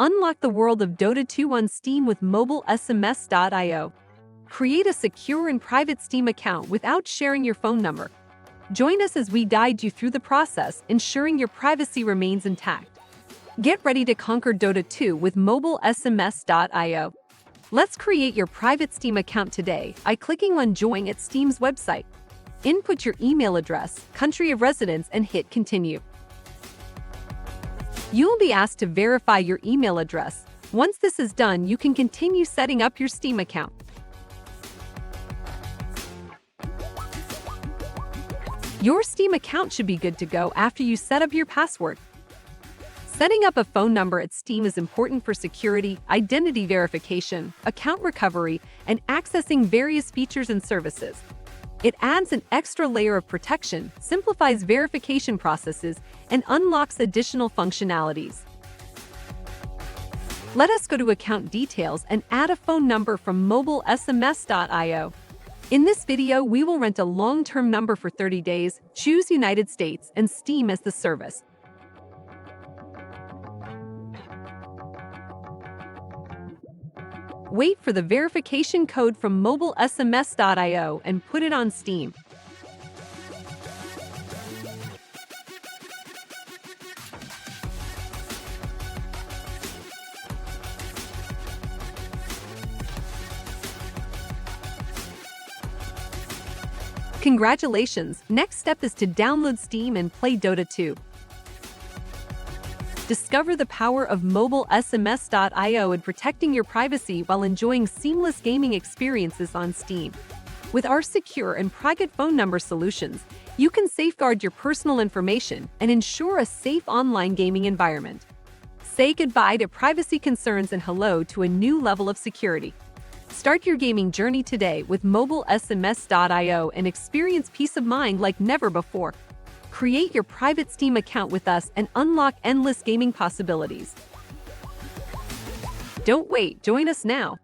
Unlock the world of Dota 2 on Steam with MobileSMS.io. Create a secure and private Steam account without sharing your phone number. Join us as we guide you through the process, ensuring your privacy remains intact. Get ready to conquer Dota 2 with MobileSMS.io. Let's create your private Steam account today by clicking on Join at Steam's website. Input your email address, country of residence, and hit Continue. You'll be asked to verify your email address. Once this is done, you can continue setting up your Steam account. Your Steam account should be good to go after you set up your password. Setting up a phone number at Steam is important for security, identity verification, account recovery, and accessing various features and services. It adds an extra layer of protection, simplifies verification processes, and unlocks additional functionalities. Let us go to account details and add a phone number from MobileSMS.io. In this video, we will rent a long-term number for 30 days, choose United States, and Steam as the service. Wait for the verification code from MobileSMS.io and put it on Steam. Congratulations! Next step is to download Steam and play Dota 2. Discover the power of MobileSMS.io in protecting your privacy while enjoying seamless gaming experiences on Steam. With our secure and private phone number solutions, you can safeguard your personal information and ensure a safe online gaming environment. Say goodbye to privacy concerns and hello to a new level of security. Start your gaming journey today with MobileSMS.io and experience peace of mind like never before. Create your private Steam account with us and unlock endless gaming possibilities. Don't wait, join us now.